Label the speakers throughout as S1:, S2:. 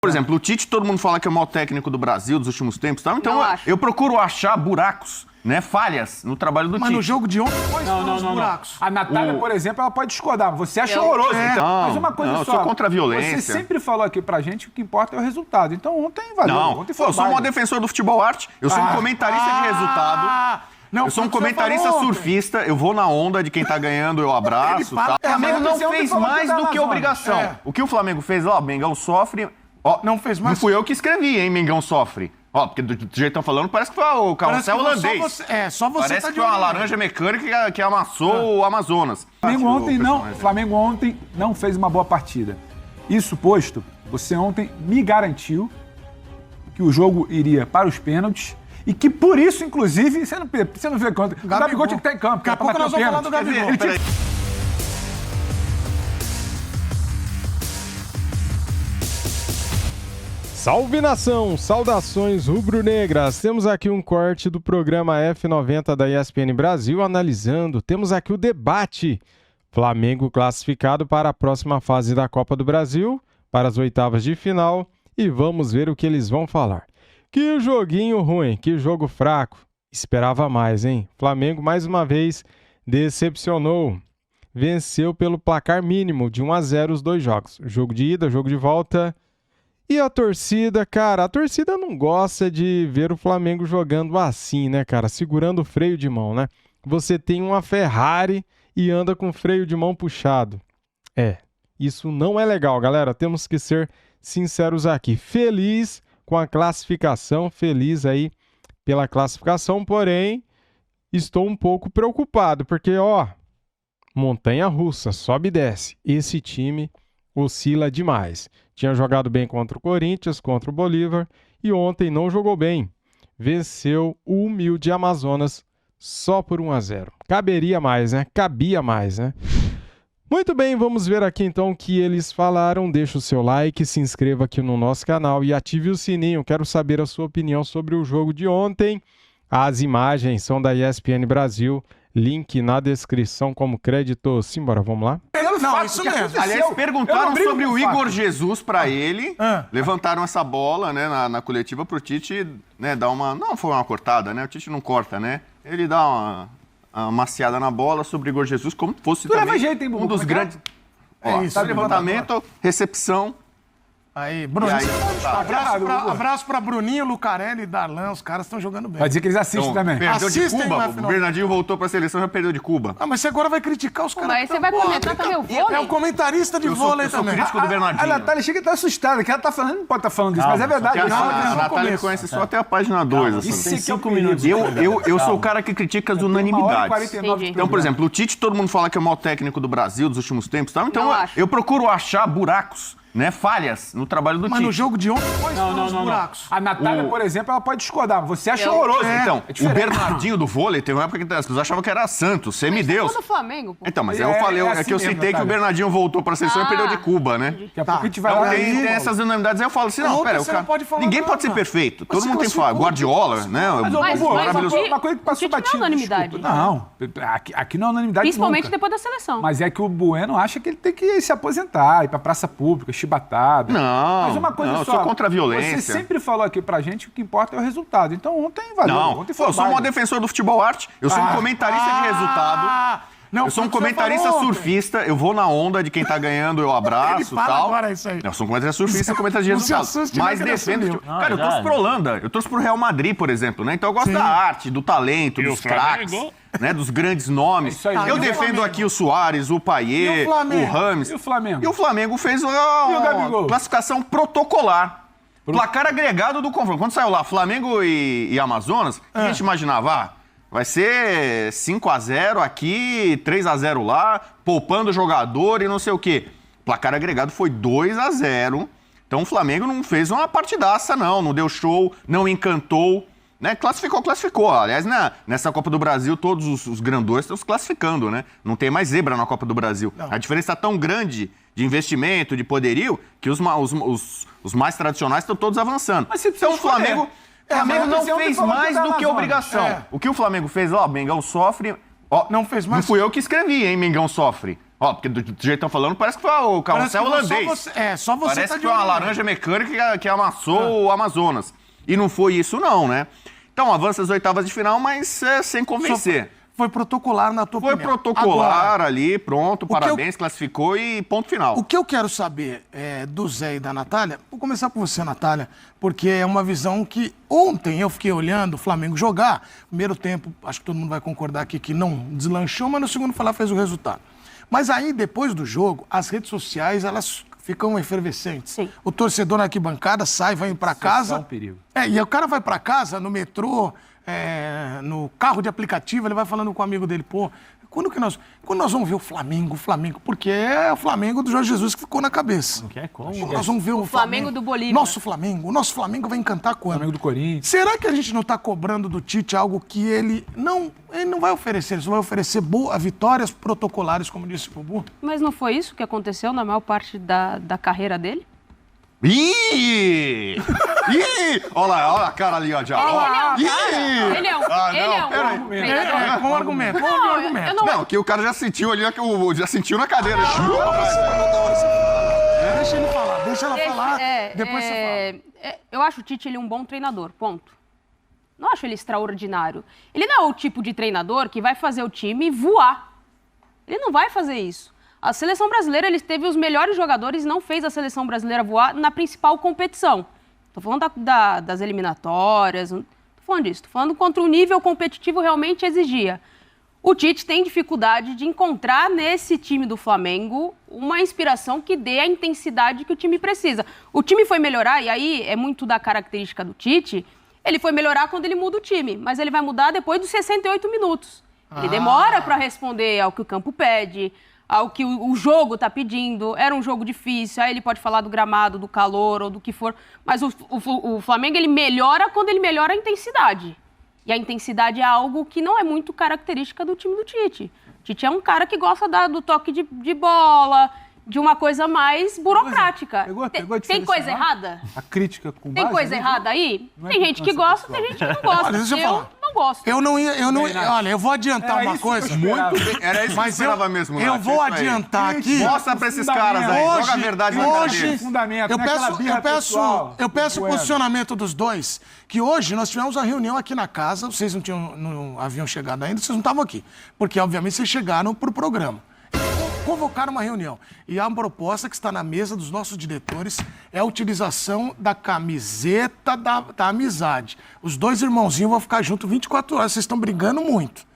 S1: Por exemplo, o Tite, todo mundo fala que é o maior técnico do Brasil dos últimos tempos, tá? Então eu procuro achar buracos, né, falhas no trabalho do Tite.
S2: Mas no jogo de ontem, quais foram os buracos?
S3: A Natália, por exemplo, ela pode discordar. Você acha horroroso. Então. Mas uma coisa
S1: eu
S3: só.
S1: sou contra a violência.
S3: Você sempre falou aqui pra gente que o que importa é o resultado. Então ontem valeu. Ontem foi
S1: eu sou o maior defensor do futebol arte. Eu sou um comentarista de resultado.
S2: Não,
S1: eu sou um comentarista surfista, eu vou na onda de quem tá ganhando, eu abraço. Tá? O Flamengo não fez mais do que obrigação. O que o Flamengo fez, ó, Mengão sofre. Ó,
S2: não fez mais.
S1: Não fui eu que escrevi, hein, Mengão sofre. Ó, porque do jeito que estão falando, parece que foi o carrossel holandês.
S2: Só você
S1: parece
S2: tá
S1: que
S2: de
S1: foi uma
S2: olho.
S1: laranja mecânica que amassou o Amazonas.
S3: Flamengo ontem não fez uma boa partida. Isso posto, você ontem me garantiu que o jogo iria para os pênaltis e que por isso, inclusive, você não vê quanto. O Gabigol tinha que estar em campo.
S2: Daqui a pouco nós vamos falar do Gabigol.
S4: Salve nação, saudações rubro-negras. Temos aqui um corte do programa F90 da ESPN Brasil analisando. Temos aqui o debate. Flamengo classificado para a próxima fase da Copa do Brasil, para as oitavas de final, e vamos ver o que eles vão falar. Que joguinho ruim, que jogo fraco. Esperava mais, hein? Flamengo mais uma vez decepcionou. Venceu pelo placar mínimo de 1-0 os dois jogos. Jogo de ida, jogo de volta. E a torcida, cara, a torcida não gosta de ver o Flamengo jogando assim, né, cara? Segurando o freio de mão, né? Você tem uma Ferrari e anda com o freio de mão puxado. Isso não é legal, galera. Temos que ser sinceros aqui. Feliz com a classificação, feliz aí pela classificação, porém, estou um pouco preocupado, porque, montanha-russa, sobe e desce. Esse time oscila demais. Tinha jogado bem contra o Corinthians, contra o Bolívar, e ontem não jogou bem. Venceu o humilde Amazonas só por 1-0. Caberia mais, né? Cabia mais, né? Muito bem, vamos ver aqui então o que eles falaram. Deixa o seu like, se inscreva aqui no nosso canal e ative o sininho. Quero saber a sua opinião sobre o jogo de ontem. As imagens são da ESPN Brasil. Link na descrição como crédito. Simbora, vamos lá?
S2: Não, isso mesmo.
S1: Aliás, perguntaram sobre o Igor Jesus pra ele. Levantaram essa bola, né, na coletiva pro Tite, né, dar uma... Não foi uma cortada, né? O Tite não corta, né? Ele dá uma maciada na bola sobre o Igor Jesus, como fosse também
S3: jeito, hein,
S1: um dos grandes...
S2: isso,
S1: levantamento, recepção.
S2: Aí, Bruninho. Abraço pra Bruninho, Lucarelli e Darlan. Os caras estão jogando bem.
S3: Vai dizer que eles assistem também.
S1: Perdeu de
S2: Assistem
S1: Cuba.
S2: no
S1: O Bernardinho voltou pra seleção e já perdeu de Cuba.
S2: Mas você agora vai criticar os caras.
S5: Mas você vai comentar também o vôlei?
S2: É o comentarista de vôlei
S1: Eu sou
S2: também.
S1: crítico do Bernardinho.
S3: A Natália chega e tá assustada, que ela tá falando, não pode estar falando disso, mas é verdade.
S1: A
S2: não,
S1: Natália conhece só até a página 2. Assim.
S3: Isso aqui é o
S6: 5 minutos.
S1: Eu sou o cara que critica as unanimidades. Então, por exemplo, o Tite, todo mundo fala que é o maior técnico do Brasil dos últimos tempos, tá? Então eu procuro achar buracos, né, falhas no trabalho do Tite.
S2: Mas no jogo de ontem, quais foram os buracos?
S3: A Natália, por exemplo, ela pode discordar. Você acha horroroso.
S1: Então, o Bernardinho do vôlei, teve uma época que as pessoas achavam que era Santos, semideus.
S5: do Flamengo, pô.
S1: Então, mas eu falei, é
S3: assim
S1: que eu
S3: mesmo,
S1: citei que o
S3: Natália.
S1: Bernardinho voltou pra seleção e perdeu de Cuba, né?
S3: Daqui a pouco a gente vai
S1: Então
S3: lá.
S1: tem essas unanimidades, aí eu falo assim, não,
S2: Outra
S1: pera,
S2: você não pode falar
S1: ninguém
S2: nada.
S1: pode ser perfeito. Todo
S2: se
S1: mundo tem que falar.
S2: classificou,
S1: Guardiola, né? Maravilhoso.
S3: Uma coisa que passou
S5: Tite não é
S3: batido.
S5: unanimidade.
S3: Desculpa. Não, aqui não é unanimidade
S5: Principalmente
S3: nunca.
S5: depois da seleção.
S3: Mas é que o Bueno acha que ele tem que se aposentar, ir pra praça pública, chibatada.
S1: Não,
S3: Mas uma coisa
S1: não, eu
S3: só.
S1: sou contra a violência.
S3: Você sempre falou aqui pra gente que o que importa é o resultado. Então ontem valeu. Ontem foi
S1: eu sou o maior
S3: válido.
S1: defensor do futebol arte. Eu sou um comentarista de resultado.
S2: Não,
S1: Eu sou um
S2: foi o que você
S1: comentarista
S2: falou ontem.
S1: surfista, eu vou na onda de quem tá ganhando, eu abraço e
S2: Fala
S1: tal.
S2: agora isso aí.
S1: Eu sou um comentarista surfista e comentarista de
S2: Não se
S1: resultado.
S2: assuste,
S1: Mas
S2: não, que ele
S1: defendo...
S2: assumiu.
S1: Cara, eu torço pro Holanda, eu torço pro Real Madrid, por exemplo, né? Então eu gosto da arte, do talento, dos craques, né? Dos grandes nomes.
S3: Isso aí.
S1: Eu
S3: E o
S1: defendo
S2: Flamengo?
S1: aqui o Soares, o Payet,
S2: E o Flamengo?
S1: o Rames.
S3: E o Flamengo?
S1: E o Flamengo fez
S3: o
S1: uma
S3: Gabigol?
S1: classificação protocolar. Placar agregado do confronto. Quando saiu lá Flamengo e Amazonas, a gente imaginava, vai ser 5-0 aqui, 3-0 lá, poupando o jogador e não sei o quê. Placar agregado foi 2-0. Então o Flamengo não fez uma partidaça, não deu show, não encantou. Né? Classificou. Aliás, nessa Copa do Brasil, todos os grandões estão se classificando, né? Não tem mais zebra na Copa do Brasil. A diferença está tão grande de investimento, de poderio, que os mais tradicionais estão todos avançando.
S3: Mas você
S1: então o Flamengo não fez mais do que obrigação. O que o Flamengo fez, Mengão sofre...
S2: Não fez
S1: Não
S2: mais.
S1: fui eu que escrevi, hein, Mengão sofre. Ó, porque do jeito que estão falando, parece que foi o carrossel holandês.
S2: Só você
S1: Parece
S2: tá
S1: que
S2: de
S1: foi uma
S2: olho.
S1: laranja mecânica que amassou o Amazonas. E não foi isso não, né? Então avança as oitavas de final, mas sem convencer.
S2: Foi protocolar na tua
S1: Foi
S2: opinião.
S1: protocolar
S2: Agora,
S1: ali, pronto, parabéns, classificou e ponto final.
S2: o que eu quero saber do Zé e da Natália, vou começar com você, Natália, porque é uma visão que ontem eu fiquei olhando o Flamengo jogar. Primeiro tempo, acho que todo mundo vai concordar aqui que não deslanchou, mas no segundo falar fez o resultado. Mas aí, depois do jogo, as redes sociais, elas ficam efervescentes.
S5: Sim.
S2: O torcedor na arquibancada sai, vai para casa.
S3: é um perigo.
S2: E o cara vai para casa, no metrô, no carro de aplicativo, ele vai falando com o amigo dele, pô, quando nós vamos ver o Flamengo? Porque é o Flamengo do Jorge Jesus que ficou na cabeça. Quando nós vamos ver o
S5: Flamengo do Bolívar.
S2: o nosso Flamengo vai encantar quando?
S3: Flamengo do Corinthians.
S2: Será que a gente não está cobrando do Tite algo que ele não vai oferecer? Ele só vai oferecer vitórias protocolares, como disse o Bubu?
S5: Mas não foi isso que aconteceu na maior parte da carreira dele?
S1: Ih! Ih! Olha a cara ali, ó, já.
S5: Ele é um treinador.
S2: Com argumento.
S5: Eu não...
S1: Não, que o cara já sentiu ali, já sentiu na cadeira.
S2: Deixa ela falar. Depois você fala.
S5: Eu acho o Tite um bom treinador, ponto. Não acho ele extraordinário. Ele não é o tipo de treinador que vai fazer o time voar. Ele não vai fazer isso. A seleção brasileira, ele teve os melhores jogadores e não fez a seleção brasileira voar na principal competição. Estou falando das eliminatórias, não estou falando disso. Estou falando contra o nível competitivo realmente exigia. O Tite tem dificuldade de encontrar nesse time do Flamengo uma inspiração que dê a intensidade que o time precisa. O time foi melhorar, e aí é muito da característica do Tite, ele foi melhorar quando ele muda o time, mas ele vai mudar depois dos 68 minutos. Ele demora para responder ao que o campo pede, ao que o jogo está pedindo. Era um jogo difícil, aí ele pode falar do gramado, do calor ou do que for, mas o Flamengo ele melhora quando ele melhora a intensidade. E a intensidade é algo que não é muito característica do time do Tite. O Tite é um cara que gosta do toque de bola, de uma coisa mais burocrática. Tem coisa errada?
S3: A crítica com
S5: Tem
S3: base,
S5: coisa
S3: né?
S5: errada aí?
S3: Não é
S5: Tem gente que
S3: importância
S5: gosta, tem gente que não gosta.
S2: Olha, deixa eu falar.
S5: não gosto.
S2: Olha, eu vou adiantar uma coisa.
S1: Era isso que eu esperava mesmo,
S2: Eu
S1: Nath,
S2: vou
S1: isso aí.
S2: adiantar aqui.
S1: Mostra pra esses caras aí, joga a verdade na cara
S2: hoje,
S1: deles.
S3: Fundamento,
S2: eu
S3: não é aquela birra pessoal.
S2: peço o
S3: Bueno.
S2: posicionamento dos dois, que hoje nós tivemos uma reunião aqui na casa, vocês não haviam chegado ainda, vocês não estavam aqui, porque obviamente vocês chegaram pro programa. Convocaram uma reunião. E há uma proposta que está na mesa dos nossos diretores, é a utilização da camiseta da amizade. Os dois irmãozinhos vão ficar juntos 24 horas, vocês estão brigando muito.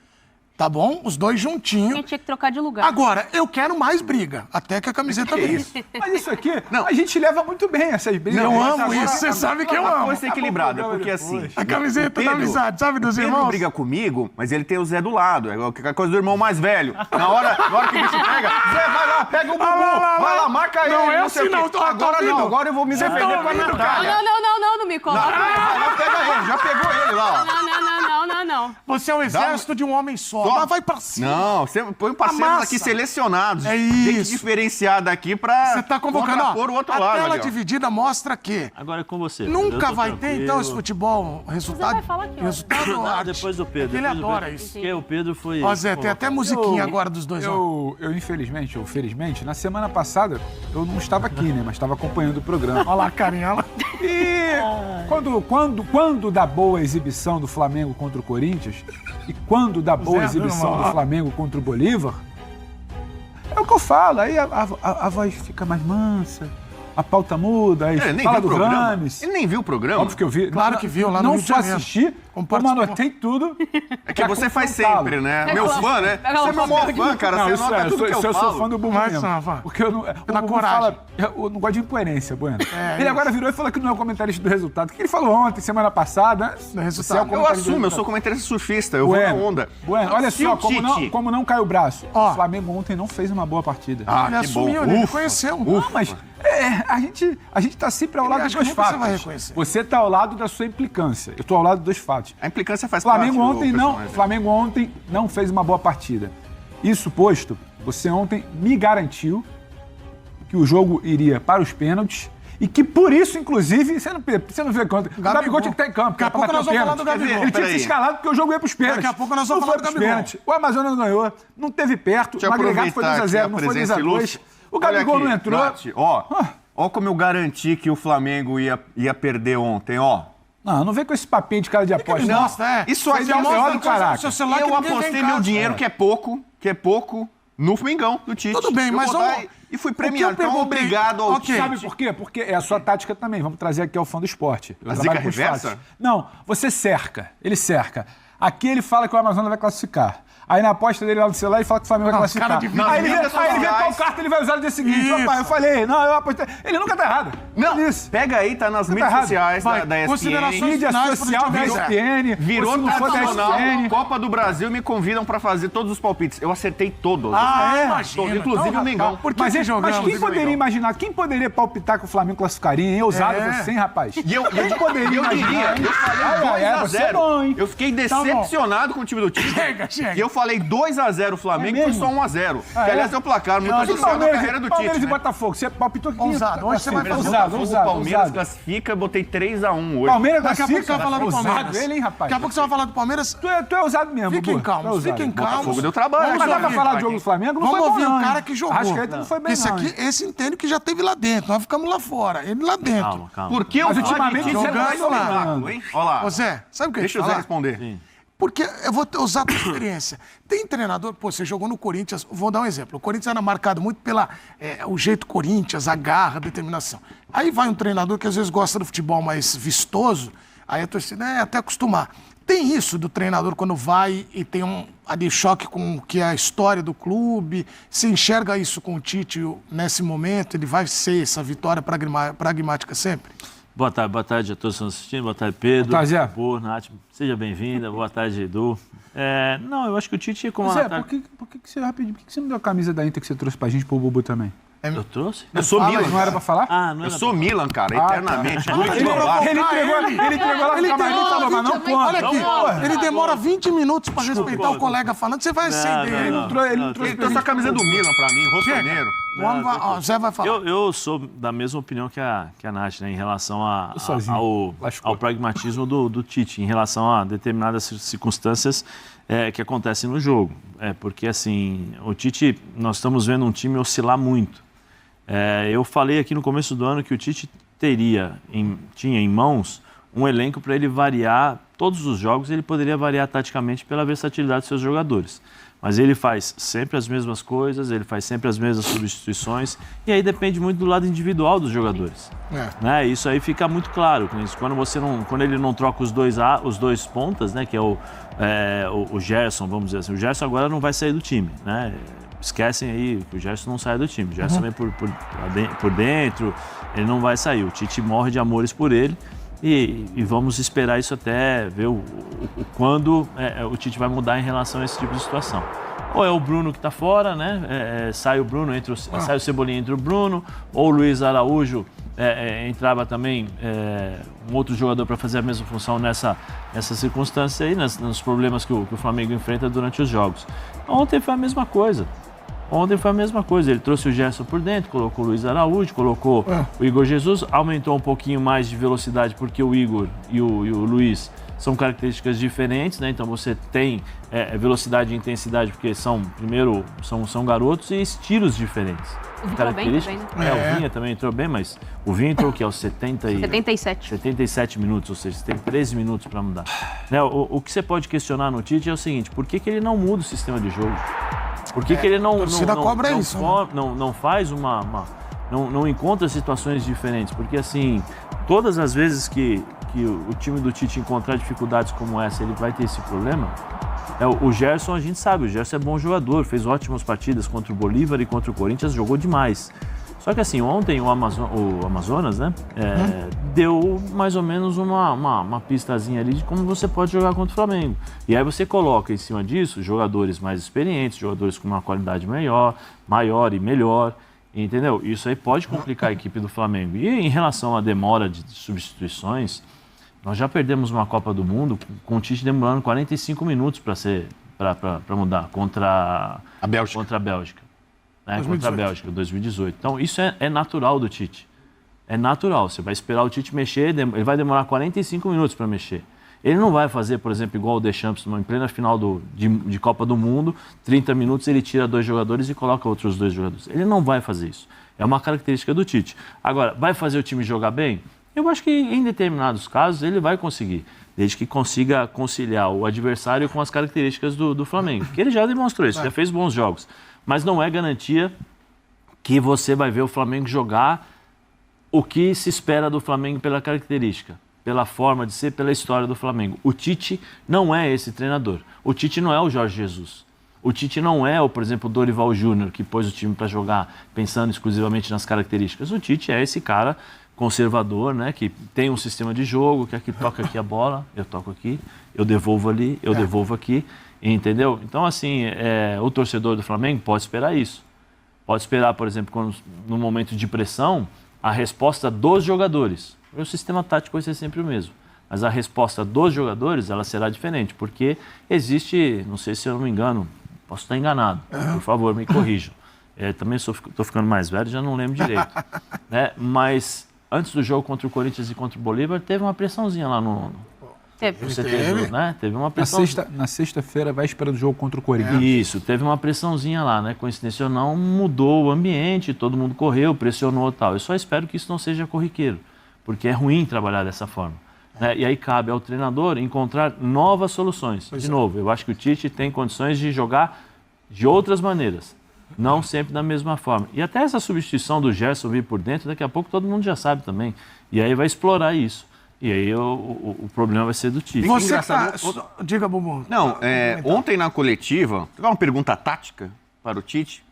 S2: Tá bom? Os dois
S5: A
S2: juntinhos.
S5: gente tinha que trocar de lugar.
S2: Agora, eu quero mais briga, até que a camiseta venha.
S3: Mas isso aqui, a gente leva muito bem essas brigas.
S2: Eu amo
S3: Agora-
S2: isso, você sabe que eu
S1: Uma
S2: amo.
S1: coisa equilibrada, porque assim...
S2: A camiseta
S1: o
S2: da amizade, sabe, dos
S1: Pedro
S2: irmãos?
S1: briga comigo, mas ele tem o Zé do lado. É a coisa do irmão mais velho. Na hora que o bicho pega, Zé, vai lá, pega o Bubu, vai lá, marca ele.
S2: Não é
S1: sei
S2: assim
S1: o quê.
S2: não, tá
S1: Agora
S2: ouvindo?
S1: não, agora eu vou me
S2: Você tá
S1: defender com a
S2: ouvindo,
S1: Natália.
S5: Não me coloca.
S1: Vai lá, pega ele, já pegou ele lá, ó.
S5: Não.
S2: Você é o exército de um homem só. Mas vai pra cima.
S1: Não, você põe parceiros
S2: Amassa.
S1: aqui selecionados.
S2: É
S1: Tem que
S2: isso.
S1: diferenciar daqui pra
S2: Você tá convocando, ó,
S1: contrapor o outro
S2: a
S1: lado.
S2: tela
S1: ali, ó.
S2: dividida mostra que
S6: Agora é com você.
S2: nunca
S6: Eu tô
S2: vai ter,
S6: tranquilo.
S2: então, esse futebol, resultado...
S5: vai falar aqui, ó.
S2: resultado
S6: Não,
S2: arte.
S6: depois do Pedro.
S2: É que ele
S6: depois do
S2: adora
S6: Pedro.
S2: isso.
S6: Porque o Pedro foi...
S2: Ó, Zé, tem até musiquinha agora dos dois, ó.
S3: Eu, infelizmente, ou felizmente, na semana passada, eu não estava aqui, né? Mas estava acompanhando o programa.
S2: Olha lá a carinha, olha lá.
S3: E quando dá boa exibição do Flamengo contra o Corinthians, e quando dá boa
S2: Zé,
S3: exibição
S2: não,
S3: do Flamengo contra o Bolívar, é o que eu falo. Aí a voz fica mais mansa, a pauta muda, aí
S1: Ele nem
S3: fala
S1: viu o
S3: do
S1: programa.
S3: Rames.
S1: Ele nem viu o programa.
S3: Óbvio que eu vi.
S2: Claro que viu, lá no
S3: Não
S2: Rio de
S3: só
S2: Janeiro.
S3: assisti,
S2: Como
S3: como
S2: participou.
S3: anotei tudo.
S1: É que você faz sempre, né? Meu fã, né? Você é meu maior fã, cara.
S3: Não,
S1: Você
S3: isso
S1: anota
S3: é,
S1: tudo que eu
S3: eu
S1: falo.
S3: sou fã do Bubu
S2: Mas,
S3: mesmo.
S2: Rafa,
S3: Porque eu não, o
S2: pela
S3: Bubu
S2: coragem.
S3: eu não gosto de incoerência, Bueno. Ele
S2: isso.
S3: agora virou e falou que não é o comentarista do resultado. O que ele falou ontem, semana passada?
S2: Do resultado.
S3: Você é o
S1: Eu
S3: comentarista do
S1: assumo, eu
S3: resultado.
S1: sou comentarista surfista, eu vou na onda.
S3: Bueno, olha
S1: Se
S3: só,
S1: o Tite-
S3: como não cai o braço.
S2: Ó.
S3: O Flamengo ontem não fez uma boa partida.
S1: Ah,
S2: Ele
S1: que bom.
S2: assumiu, ele
S1: Ufa.
S2: reconheceu.
S3: Não, mas a gente tá sempre ao lado dos
S2: acha
S3: dois
S2: que nunca você
S3: fatos.
S2: vai reconhecer.
S3: Você tá ao lado da sua implicância. Eu tô ao lado dos dois fatos.
S1: A implicância faz
S3: Flamengo
S1: parte
S3: ontem
S1: do
S3: não,
S1: personagem.
S3: Flamengo ontem não fez uma boa partida. Isso posto, você ontem me garantiu que o jogo iria para os pênaltis E que por isso, inclusive, você não vê quanto. O Gabigol tinha que estar em campo.
S2: Daqui a pouco nós vamos falar do Gabigol.
S3: Ele tinha que ser escalado porque o jogo ia para os pênaltis.
S2: Daqui a pouco nós vamos falar do Gabigol.
S3: O Amazonas ganhou, não teve perto, o agregado foi 2-0, não foi 2-2. O Gabigol não entrou.
S1: Nath, ó como eu garanti que o Flamengo ia perder ontem, ó.
S3: Não vem com esse papinho de cara de aposta.
S1: Não,
S2: Mostra,
S1: isso aqui é o
S3: maior do caraca.
S2: Seu celular
S1: eu
S2: que ninguém
S1: apostei
S2: tem em
S1: meu
S2: casa.
S1: dinheiro, que é pouco, no Mengão, do Tite.
S2: Tudo bem,
S1: Eu
S2: mas
S1: vou dar
S2: vamos-
S1: e fui
S2: o que eu
S1: premiado. Então,
S2: perguntei-
S1: obrigado ao
S2: Ok.
S1: Tite.
S3: Sabe por quê? Porque é a sua tática também. Vamos trazer aqui ao fã do esporte. Eu
S1: A
S3: trabalho
S1: zica
S3: com os
S1: reversa?
S3: fatos. Não, você cerca. Ele cerca. Aqui ele fala que o Amazonas vai classificar. Aí na aposta dele lá no celular ele fala que o Flamengo vai classificar.
S2: cara de vida.
S3: Aí ele vê
S1: Nas mídias
S3: qual
S1: sociais.
S3: carta ele vai usar no dia seguinte.
S2: Isso.
S3: Rapaz, eu falei, não, eu apostei. Ele nunca tá errado.
S1: Não,
S3: Isso.
S1: pega aí, tá nas mídias
S3: errado.
S1: sociais
S2: Vai,
S1: da ESPN.
S2: considerações
S3: Mídia
S2: finais
S3: social da
S2: pra gente
S3: ESPN.
S1: Virou
S3: ou se não for da
S1: tradicional,
S3: ESPN.
S1: Copa do Brasil, me convidam pra fazer todos os palpites. Eu acertei todos.
S2: Imagina.
S1: Inclusive
S2: Então,
S1: o Mengão.
S2: rapaz, por que
S3: Mas,
S2: que
S3: mas
S2: jogamos?
S3: quem poderia imaginar? Quem poderia palpitar que o Flamengo classificaria, hein? Ousado
S2: É.
S3: você, hein, rapaz?
S1: E eu
S3: poderia
S1: diria,
S3: imaginar, hein?
S1: eu falei
S3: Você é
S1: 2-0.
S3: bom, hein?
S1: Eu fiquei decepcionado com o time do Tite.
S2: Chega.
S1: E eu falei 2-0 Flamengo,
S3: É
S1: foi
S3: mesmo?
S1: só 1-0. Que,
S3: é?
S1: aliás, é o placar muito
S2: Não,
S1: social da carreira do
S3: Palmeiras
S1: Tite,
S3: e
S1: né?
S3: Botafogo. Você palpitou que
S2: Ousado, hoje você vai fazer
S1: O Palmeiras classifica, botei 3-1 hoje.
S3: Palmeiras
S2: Daqui a pouco você
S3: classifica.
S2: vai falar do
S3: Ousado
S2: Palmeiras.
S3: ele, hein, rapaz?
S2: Daqui a pouco você vai falar do Palmeiras.
S3: Tu é ousado mesmo,
S2: Fiquem
S3: Bubu. Tu é
S2: calmos,
S3: ousado.
S2: fiquem calmos.
S1: Botafogo deu trabalho.
S2: Vamos
S3: Mas dá pra
S2: ouvir,
S3: falar
S1: pra
S3: do jogo
S1: quem?
S3: do Flamengo? Não
S2: Vamos
S3: foi bom,
S2: ouvir
S3: não,
S2: o cara
S3: hein?
S2: que jogou.
S3: Arrascaeta não foi bem,
S2: Esse
S3: não,
S2: aqui,
S3: hein?
S2: esse entende que já teve lá dentro. Nós ficamos lá fora. Ele lá dentro.
S6: Calma.
S1: Por que o
S3: Mas ultimamente
S1: Tite
S3: você
S1: é
S3: tá
S1: mais
S2: jogando lá.
S1: espetáculo, hein? Olha lá.
S2: Ô Zé, sabe o que eu ia te
S1: Deixa o Zé
S2: falar?
S1: responder.
S2: Porque eu vou usar a tua experiência. Tem treinador, pô, você jogou no Corinthians, vou dar um exemplo. O Corinthians era marcado muito pela o jeito Corinthians, a garra, a determinação. Aí vai um treinador que às vezes gosta do futebol mais vistoso, aí a torcida é até acostumar. Tem isso do treinador quando vai e tem ali choque com o que é a história do clube. Você enxerga isso com o Tite nesse momento? Ele vai ser essa vitória pragmática sempre?
S6: Boa tarde a todos que estão assistindo. Boa tarde, Pedro.
S3: Boa tarde, Zé.
S6: Pô, Nath, seja bem-vinda. Boa tarde, Edu. Não, eu acho que o Tite, como
S3: Zé,
S6: a...
S3: por que você, rapidinho, por que você não deu a camisa da Inter que você trouxe pra gente pro Bubu também?
S6: Eu trouxe?
S1: Eu sou Milan.
S3: Não era pra falar?
S6: Não
S1: Eu
S6: era
S1: sou Milan, cara, eternamente.
S3: Ele entregou lá no camarim e falou, mas não conta.
S2: Olha aqui,
S3: Não,
S2: ele demora 20 minutos para respeitar o colega falando, você vai acender ele.
S3: Ele não trouxe
S1: Ele trouxe a camisa do Milan pra mim, rostoneiro.
S2: O homem vai- ó, o Zé vai falar.
S6: Eu sou da mesma opinião que a Nath, né, em relação
S3: sozinho. Lascou.
S6: ao pragmatismo do Tite, em relação a determinadas circunstâncias que acontecem no jogo. Porque, assim, o Tite, nós estamos vendo um time oscilar muito. Eu falei aqui no começo do ano que o Tite tinha em mãos um elenco para ele variar todos os jogos, ele poderia variar taticamente pela versatilidade dos seus jogadores. Mas ele faz sempre as mesmas coisas, ele faz sempre as mesmas substituições, e aí depende muito do lado individual dos jogadores. Né? Isso aí fica muito claro. Quando ele não troca os dois pontas, né, que é o Gerson, vamos dizer assim. O Gerson agora não vai sair do time, né? Esquecem aí que o Gerson não sai do time. O Gerson vem por dentro, ele não vai sair. O Tite morre de amores por ele. E vamos esperar isso até ver quando o Tite vai mudar em relação a esse tipo de situação. Ou é o Bruno que está fora, né? Sai o Bruno, sai o Cebolinha, entra o Bruno. Ou o Luiz Araújo entrava também um outro jogador para fazer a mesma função nessa circunstância aí, nos problemas que o Flamengo enfrenta durante os jogos. Ontem foi a mesma coisa. Ele trouxe o Gerson por dentro, colocou o Luiz Araújo, colocou o Igor Jesus, aumentou um pouquinho mais de velocidade porque o Igor e o Luiz são características diferentes, né? Então você tem velocidade e intensidade porque são garotos e estilos diferentes.
S5: O Vitor bem também, né?
S6: O Vinha também entrou bem, mas o Vinha entrou que aos 77 minutos, ou seja, você tem 13 minutos para mudar. Né? O que você pode questionar no Tite é o seguinte: por que ele não muda o sistema de jogo? Por que ele não faz não encontra situações diferentes? Porque, assim, todas as vezes que o time do Tite encontrar dificuldades como essa, ele vai ter esse problema. O Gerson, a gente sabe, o Gerson é bom jogador, fez ótimas partidas contra o Bolívar e contra o Corinthians, jogou demais. Só que, assim, ontem o Amazonas, né, deu mais ou menos uma pistazinha ali de como você pode jogar contra o Flamengo. E aí você coloca em cima disso jogadores mais experientes, jogadores com uma qualidade maior e melhor, entendeu? Isso aí pode complicar a equipe do Flamengo. E em relação à demora de substituições, nós já perdemos uma Copa do Mundo com o Tite demorando 45 minutos para mudar contra a Bélgica. Contra a Bélgica, 2018. Então, isso é natural do Tite. É natural. Você vai esperar o Tite mexer, ele vai demorar 45 minutos para mexer. Ele não vai fazer, por exemplo, igual o Deschamps, em plena final de Copa do Mundo, 30 minutos ele tira 2 jogadores e coloca outros 2 jogadores. Ele não vai fazer isso. É uma característica do Tite. Agora, vai fazer o time jogar bem? Eu acho que em determinados casos ele vai conseguir, desde que consiga conciliar o adversário com as características do Flamengo. Que ele já demonstrou isso, já fez bons jogos. Mas não é garantia que você vai ver o Flamengo jogar o que se espera do Flamengo pela característica, pela forma de ser, pela história do Flamengo. O Tite não é esse treinador. O Tite não é o Jorge Jesus. O Tite não é, por exemplo, o Dorival Júnior, que pôs o time para jogar pensando exclusivamente nas características. O Tite é esse cara conservador, né, que tem um sistema de jogo, que aqui toca aqui a bola, eu toco aqui, eu devolvo ali, eu devolvo aqui, entendeu? Então, assim, o torcedor do Flamengo pode esperar isso. Pode esperar, por exemplo, quando, no momento de pressão, a resposta dos jogadores. O sistema tático vai ser sempre o mesmo. Mas a resposta dos jogadores, ela será diferente, porque existe, não sei se eu não me engano, posso estar enganado, por favor, me corrijam. Também estou ficando mais velho, já não lembro direito. Né? Mas antes do jogo contra o Corinthians e contra o Bolívar, teve uma pressãozinha lá no CT, né? Teve uma pressão.
S3: Na sexta-feira, véspera do jogo contra o Corinthians.
S6: Isso, teve uma pressãozinha lá, né? Coincidência ou não, mudou o ambiente, todo mundo correu, pressionou e tal. Eu só espero que isso não seja corriqueiro, porque é ruim trabalhar dessa forma. Né? E aí cabe ao treinador encontrar novas soluções. De novo, eu acho que o Tite tem condições de jogar de outras maneiras, não sempre da mesma forma. E até essa substituição do Gerson vir por dentro, daqui a pouco todo mundo já sabe também. E aí vai explorar isso. E aí o problema vai ser do Tite.
S2: Você diga, Bumbum.
S1: Não, ontem na coletiva, teve uma pergunta tática para o Tite,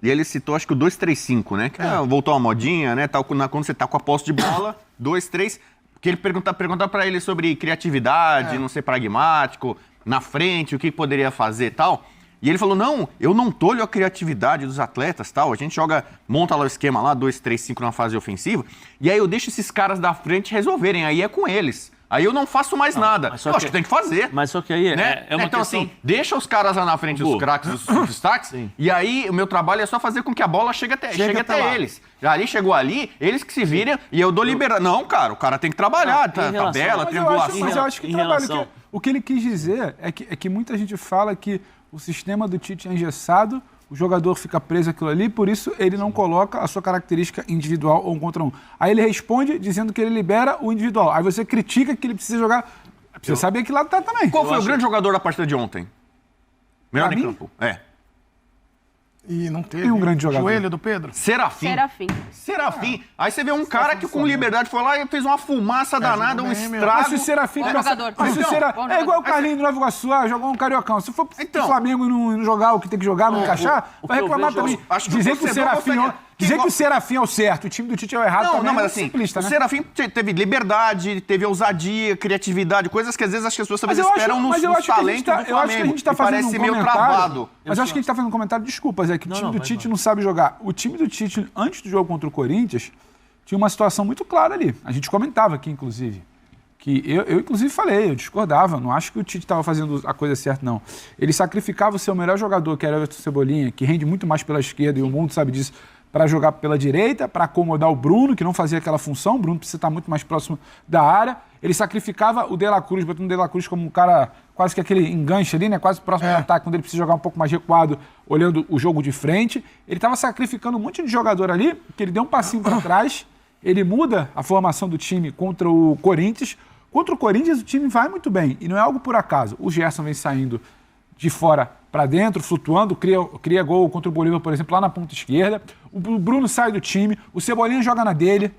S1: e ele citou, acho que o 2-3-5, né? Que voltou uma modinha, né? Quando você tá com a posse de bola, 2-3, que ele perguntar para ele sobre criatividade, não ser pragmático, na frente, o que poderia fazer e tal. E ele falou, não, eu não tolho a criatividade dos atletas, tal. A gente monta lá o esquema lá, 2-3-5 na fase ofensiva, e aí eu deixo esses caras da frente resolverem, aí é com eles. Aí eu não faço mais nada. Eu acho que tem que fazer.
S6: Mas só que aí
S1: né?
S6: é uma
S1: então,
S6: questão...
S1: assim, deixa os caras lá na frente, os craques, os destaques, e aí o meu trabalho é só fazer com que a bola chegue até eles. Ali chegou ali, eles que se virem, e eu dou liberdade. Não, cara, o cara tem que trabalhar, tabela, triangulação.
S3: Mas eu acho que o que ele quis dizer é que muita gente fala que o sistema do Tite é engessado, o jogador fica preso àquilo ali, por isso ele não coloca a sua característica individual ou um contra um. Aí ele responde dizendo que ele libera o individual. Aí você critica que ele precisa jogar. Você sabe que lado tá também.
S1: Qual foi o grande jogador da partida de ontem? Melhor em campo.
S2: E não teve.
S3: E um grande jogador.
S2: Joelho do Pedro?
S1: Serafim. Aí você vê um cara que com liberdade foi lá e fez uma fumaça danada, um estrago.
S3: Mas se o Serafim... É igual o Carlinhos do Nova Iguaçu, jogou um Cariocão. Se for pro Flamengo e não jogar o que tem que jogar, não encaixar, vai reclamar também. Dizer que o Serafim... Dizer que o Serafim é o certo, o time do Tite é o errado também
S1: mas assim, simplista, né? O Serafim teve liberdade, teve ousadia, criatividade, coisas que às vezes as pessoas talvez esperam nos talentos do Flamengo.
S3: Eu acho que a gente tá fazendo um
S1: meio travado.
S3: Mas eu acho que a gente tá fazendo um comentário, desculpa, Zé, que o time do Tite não sabe jogar. O time do Tite, antes do jogo contra o Corinthians, tinha uma situação muito clara ali. A gente comentava aqui, inclusive. Que eu inclusive, falei, eu discordava. Não acho que o Tite estava fazendo a coisa certa, não. Ele sacrificava o seu melhor jogador, que era o Everton Cebolinha, que rende muito mais pela esquerda, e o mundo sabe disso, para jogar pela direita, para acomodar o Bruno, que não fazia aquela função. O Bruno precisa estar muito mais próximo da área. Ele sacrificava o De La Cruz, botando o De La Cruz como um cara, quase que aquele enganche ali, né? Quase próximo do ataque, quando ele precisa jogar um pouco mais recuado, olhando o jogo de frente. Ele estava sacrificando um monte de jogador ali, que ele deu um passinho para trás, ele muda a formação do time contra o Corinthians. Contra o Corinthians, o time vai muito bem, e não é algo por acaso. O Gerson vem saindo de fora para dentro, flutuando, cria gol contra o Bolívar, por exemplo, lá na ponta esquerda. O Bruno sai do time, o Cebolinha joga na dele,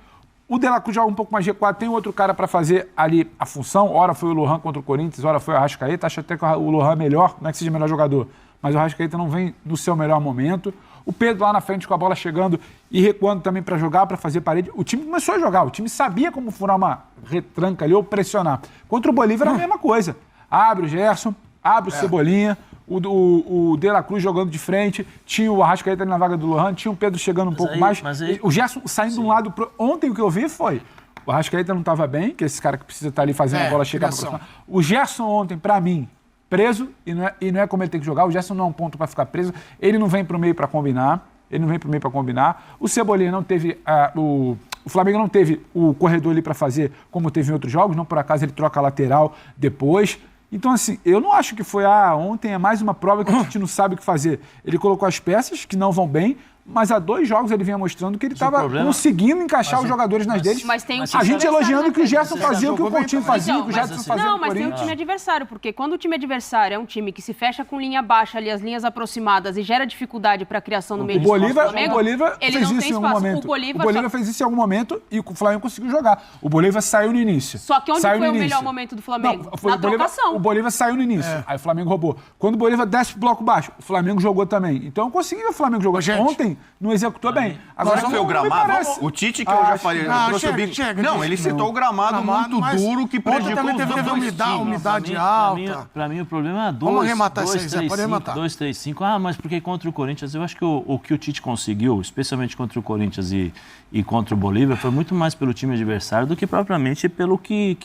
S3: o De La Cruz joga um pouco mais recuado, tem outro cara para fazer ali a função. Ora foi o Lohan contra o Corinthians, ora foi o Arrascaeta. Acho até que o Lohan é melhor, não é que seja melhor jogador, mas o Arrascaeta não vem no seu melhor momento. O Pedro lá na frente com a bola chegando e recuando também para jogar, para fazer parede. O time começou a jogar, o time sabia como furar uma retranca ali ou pressionar. Contra o Bolívar era a mesma coisa. Abre o Gerson, abre o Cebolinha, o De La Cruz jogando de frente, tinha o Arrascaeta ali na vaga do Lohan, tinha o Pedro chegando um pouco mais. O Gerson saindo de um lado pro... Ontem o que eu vi foi... O Arrascaeta não estava bem, que é esse cara que precisa estar ali fazendo a bola chegar. O Gerson ontem, para mim, preso, e não é como ele tem que jogar. O Gerson não é um ponto para ficar preso. Ele não vem pro meio para combinar. O Cebolinha não teve O Flamengo não teve o corredor ali para fazer como teve em outros jogos, não por acaso ele troca a lateral depois. Então, assim, eu não acho que foi, ontem é mais uma prova que a gente não sabe o que fazer. Ele colocou as peças que não vão bem, mas há 2 jogos ele vinha mostrando que ele estava conseguindo encaixar os jogadores nas deles.
S5: Mas tem
S3: a gente elogiando que o Gerson fazia, o que o Coutinho fazia, o que o Gerson fazia no
S5: Não, mas tem
S3: Corinthians.
S5: o time adversário, porque quando o time adversário é um time que se fecha com linha baixa ali, as linhas aproximadas e gera dificuldade para a criação no meio de espaço do Flamengo,
S3: o Bolívar
S5: ele
S3: fez
S5: não
S3: isso
S5: tem
S3: em algum
S5: espaço.
S3: momento.
S5: O
S3: Bolívar fez isso em algum momento e o Flamengo conseguiu jogar. O Bolívar saiu no início.
S5: Só que onde
S3: saiu
S5: foi
S3: no
S5: o
S3: início.
S5: melhor momento do Flamengo?
S3: Não, foi
S5: na trocação.
S3: O Bolívar saiu no início, aí o Flamengo roubou. Quando o Bolívar desce pro bloco baixo, o Flamengo jogou também. Então eu consegui ver o Flamengo jogar. Ontem não executou bem.
S1: Agora foi o
S3: não me
S1: gramado.
S3: parece.
S1: O Tite, que eu já falei, eu trouxe o bico. Não, ele citou o gramado muito duro que prejudicou
S2: também teve umidade alta.
S6: Pra mim, o problema é
S2: Vamos arrematar isso aí, Zé, pode arrematar.
S6: 2-3-5. Mas porque contra o Corinthians, eu acho que o que o Tite conseguiu, especialmente contra o Corinthians e contra o Bolívar, foi muito mais pelo time adversário do que propriamente pelo que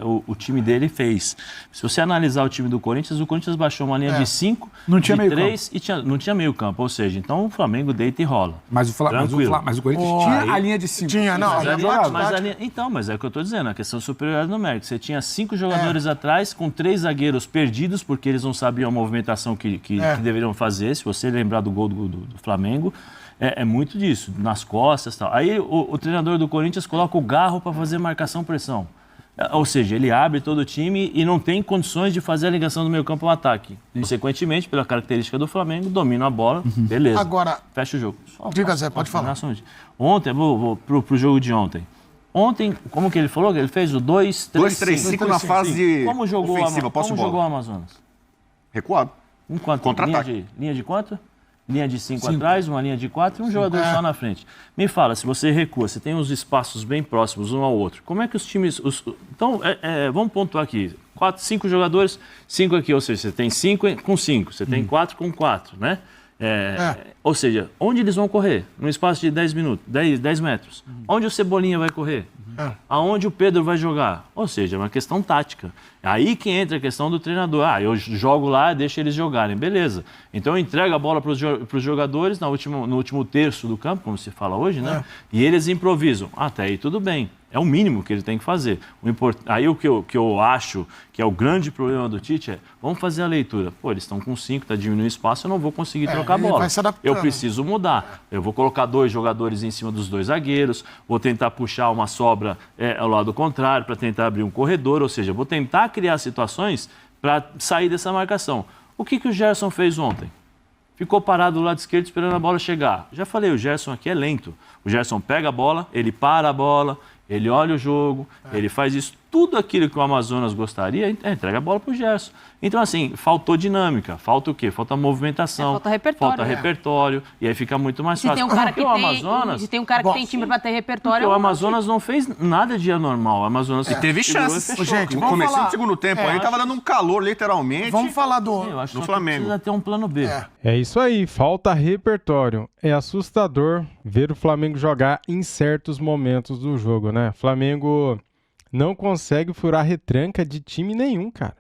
S6: o time dele fez. Se você analisar o time do Corinthians, o Corinthians baixou uma linha de 5, de 3 e não tinha meio campo. Ou seja, então o Flamengo deita e rola.
S3: Mas o Corinthians tinha a linha de 5.
S2: Tinha, não.
S6: Mas é o que eu estou dizendo, a questão de superioridade numérica. Você tinha 5 jogadores atrás, com 3 zagueiros perdidos, porque eles não sabiam a movimentação que deveriam fazer. Se você lembrar do gol do Flamengo, é muito disso, nas costas e tal. Aí o treinador do Corinthians coloca o Garro para fazer marcação-pressão. Ou seja, ele abre todo o time e não tem condições de fazer a ligação do meio campo ao ataque. Consequentemente, pela característica do Flamengo, domina a bola, beleza.
S2: Agora,
S6: fecha o jogo.
S2: Diga, Zé, pode falar.
S6: Ontem, vou pro jogo de ontem. Ontem, como que ele falou? Ele fez o 2-3-5
S1: na fase
S6: como jogou
S1: ofensiva,
S6: como jogou o Amazonas?
S1: Recuado.
S6: Em quanto?
S1: Contra-ataque.
S6: Linha de quanto? Linha de 5 atrás, uma linha de 4 e um jogador só na frente. Me fala, se você recua, você tem os espaços bem próximos um ao outro, como é que os times... Então, vamos pontuar aqui. 5 jogadores, 5 aqui, ou seja, você tem 5 com 5, você tem 4 com 4, né? Ou seja, onde eles vão correr? Num espaço de 10 minutos, 10 metros. Onde o Cebolinha vai correr? Aonde o Pedro vai jogar? Ou seja, é uma questão tática. Aí que entra a questão do treinador. Eu jogo lá, deixa eles jogarem. Beleza. Então eu entrego a bola para os jogadores no último terço do campo, como se fala hoje, né? E eles improvisam. Até aí tudo bem. É o mínimo que ele tem que fazer. Aí o que eu acho que é o grande problema do Tite é, vamos fazer a leitura. Pô, eles estão com 5, está diminuindo o espaço, eu não vou conseguir trocar a bola. Eu preciso mudar. Eu vou colocar 2 jogadores em cima dos 2 zagueiros, vou tentar puxar uma sobra ao lado contrário para tentar abrir um corredor, ou seja, vou tentar criar situações para sair dessa marcação. O que o Gerson fez ontem? Ficou parado do lado esquerdo esperando a bola chegar. Já falei, o Gerson aqui é lento. O Gerson pega a bola, ele para a bola, ele olha o jogo, ele faz isso. Tudo aquilo que o Amazonas gostaria, entrega a bola para o Gerson. Então, assim, faltou dinâmica. Falta o quê? Falta movimentação.
S5: Falta repertório.
S6: Falta repertório. E aí fica muito mais fácil.
S5: Tem um cara que tem um cara que tem time para ter repertório.
S6: O Amazonas não fez nada de anormal. O Amazonas
S1: e teve chances.
S2: Gente,
S1: no começo do segundo tempo, aí tava dando um calor, literalmente.
S2: Vamos falar do
S1: Flamengo.
S6: Precisa ter um plano B.
S4: É isso aí, falta repertório. É assustador ver o Flamengo jogar em certos momentos do jogo, né? Flamengo não consegue furar retranca de time nenhum, cara.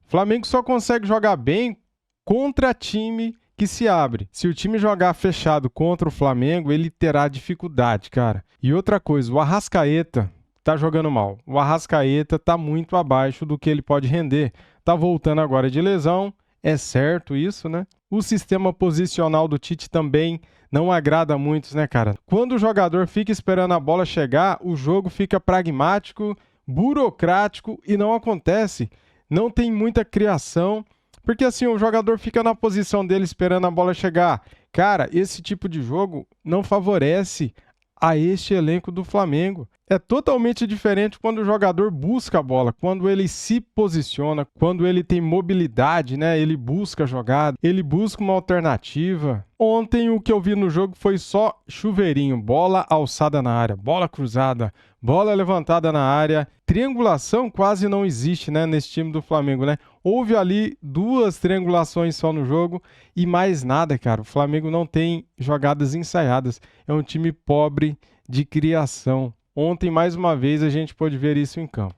S4: O Flamengo só consegue jogar bem contra time que se abre. Se o time jogar fechado contra o Flamengo, ele terá dificuldade, cara. E outra coisa, o Arrascaeta tá jogando mal. O Arrascaeta tá muito abaixo do que ele pode render. Tá voltando agora de lesão, é certo isso, né? O sistema posicional do Tite também não agrada a muitos, né, cara? Quando o jogador fica esperando a bola chegar, o jogo fica pragmático, burocrático e não acontece. Não tem muita criação, porque assim, o jogador fica na posição dele esperando a bola chegar. Cara, esse tipo de jogo não favorece a este elenco do Flamengo. É totalmente diferente quando o jogador busca a bola, quando ele se posiciona, quando ele tem mobilidade, né? Ele busca a jogada, ele busca uma alternativa. Ontem o que eu vi no jogo foi só chuveirinho, bola alçada na área, bola cruzada, bola levantada na área. Triangulação quase não existe, né, nesse time do Flamengo, né? Houve ali 2 triangulações só no jogo e mais nada, cara. O Flamengo não tem jogadas ensaiadas. É um time pobre de criação. Ontem, mais uma vez, a gente pôde ver isso em campo.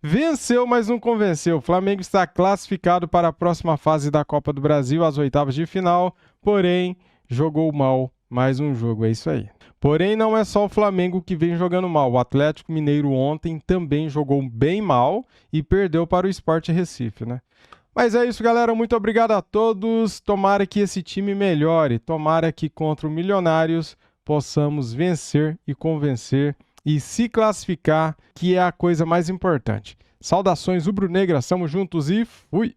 S4: Venceu, mas não convenceu. O Flamengo está classificado para a próxima fase da Copa do Brasil, as 8ª de final, porém, jogou mal mais um jogo. É isso aí. Porém, não é só o Flamengo que vem jogando mal. O Atlético Mineiro ontem também jogou bem mal e perdeu para o Sport Recife, né? Mas é isso, galera. Muito obrigado a todos. Tomara que esse time melhore. Tomara que contra o Milionários possamos vencer e convencer e se classificar, que é a coisa mais importante. Saudações rubro-negras, tamo juntos e fui!